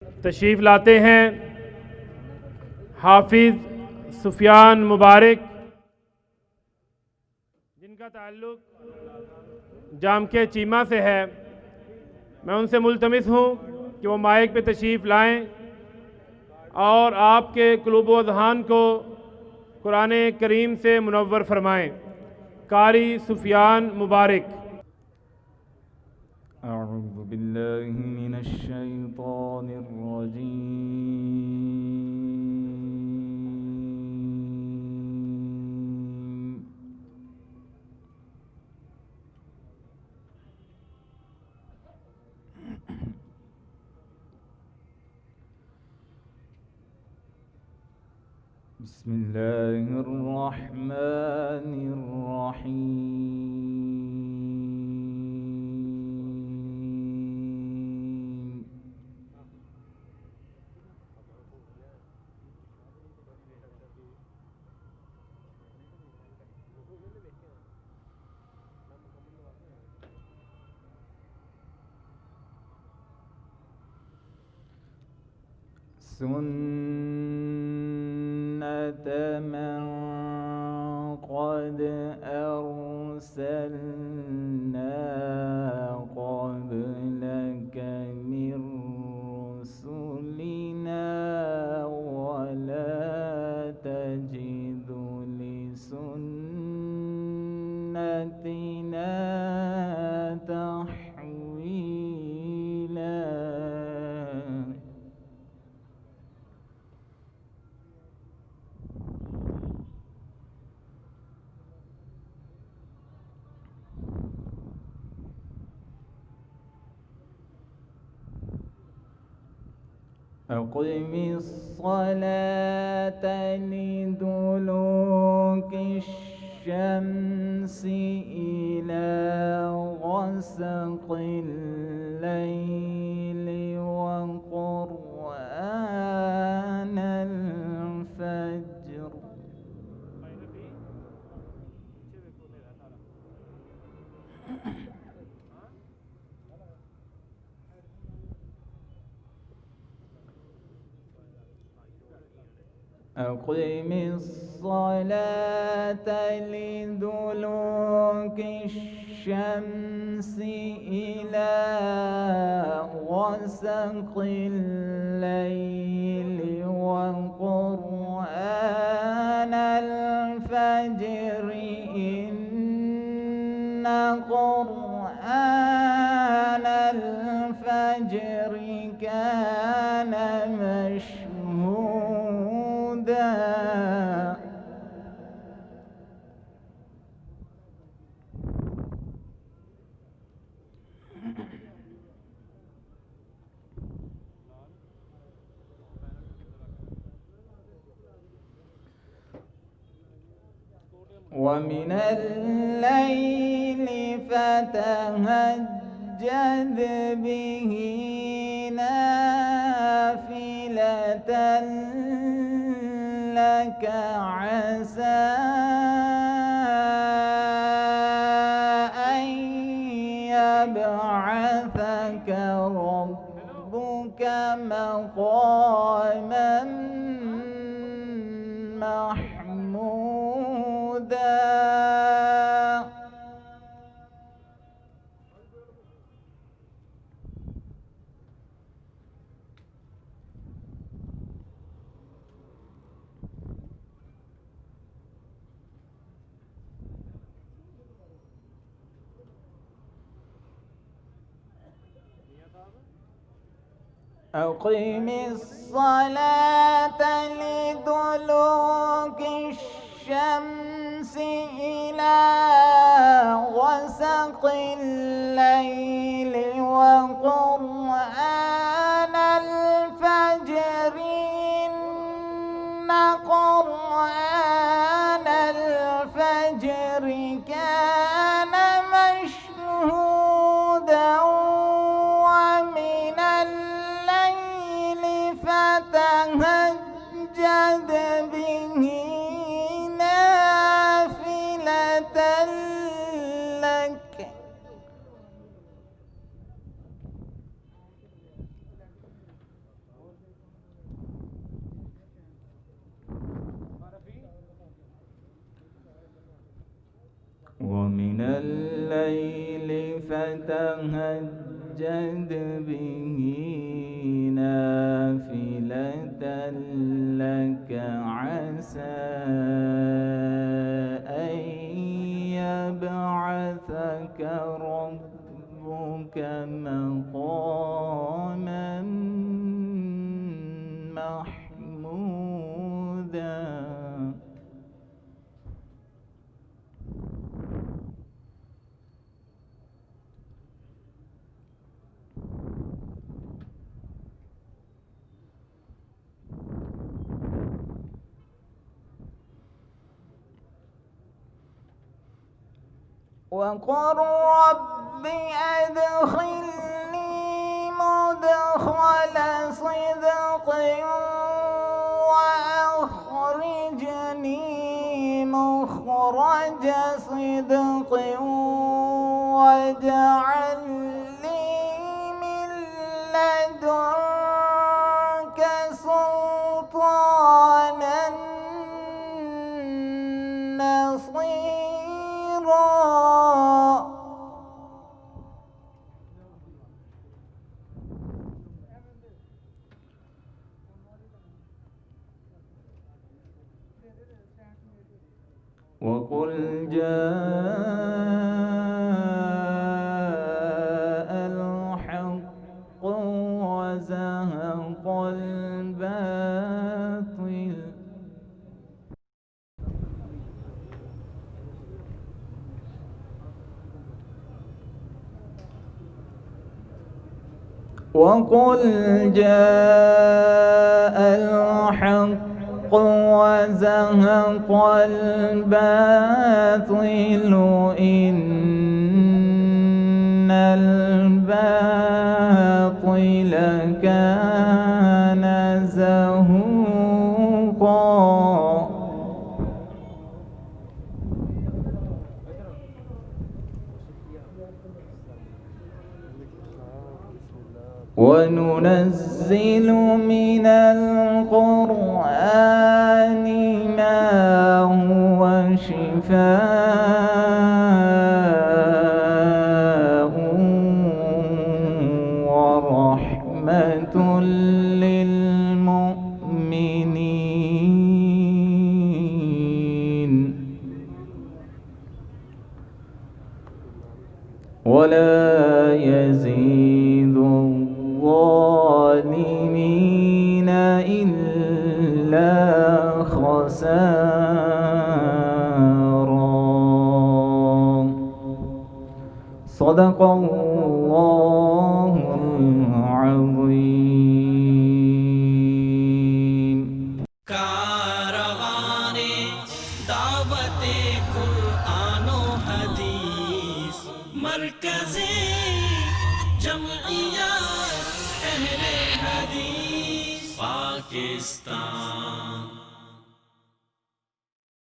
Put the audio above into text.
तशरीफ़ लाते हैं हाफिज़ सुफियान मुबारक, जिनका ताल्लुक़ जामके चीमा से है। मैं उनसे मुल्तमिस हूँ कि वो माइक पे तशरीफ़ लाएं और आपके क़ुलूब व अज़हान को कुरान करीम से मुनव्वर फरमाएं। कारी सुफियान मुबारक। अऊज़ु बिल्लाहि मिनश शैतानिर रजीम। बिस्मिल्लाहिर रहमानिर रहीम। सुन्नत मन क़द अरसलना क़ब्लक मिन रुसुलिना वला तजिदु लिसुन्नतिना तहवीला। अक़िमिस्सलात लिदुलूकि श्शम्सि इला ग़सक़िल लैलि वक़ुरआनल फ़ज्र। अक़िमिस्सलात लिदुलूकि श्शम्सि इला ग़सक़िल लैलि वक़ुरआनल फ़ज्र इन्न क़ुरआनल फ़ज्र कान मशहूदा। वमिनल लैलि फ़तहज्जद बिही नाफ़िलतन लक असा अन यबअसक रब्बुक मक़ामन महमूदा। अक़िमिस्सलात लिदुलूकि श्शम्स इला ग़सक़िल लैलि वक़ुरआनल फ़ज्र इन्न क़ुरआनल फ़ज्र कान मशहूदा। فتهجد به نافلة لك الليل فتهجد به نافلة لك عسى أن يبعثك ربك مقاما محمودا. وقل رب أدخلني مدخل صدق وأخرجني مخرج صدق واجعل لي من لدنك سلطانا نصيرا. وقل جاء الحق وزهق الباطل. وقل جاء الحق وزهق الباطل إن الباطل كان زهوقا. وننزل من القرآن ما هو شفاء ورحمة للمؤمنين ولا يزيد الظالمين إلا خسارا. صدق الله العظيم. कारवाने दावते कुरान व हदीस मरकज़े जमइया अहले हदीस पाकिस्तान।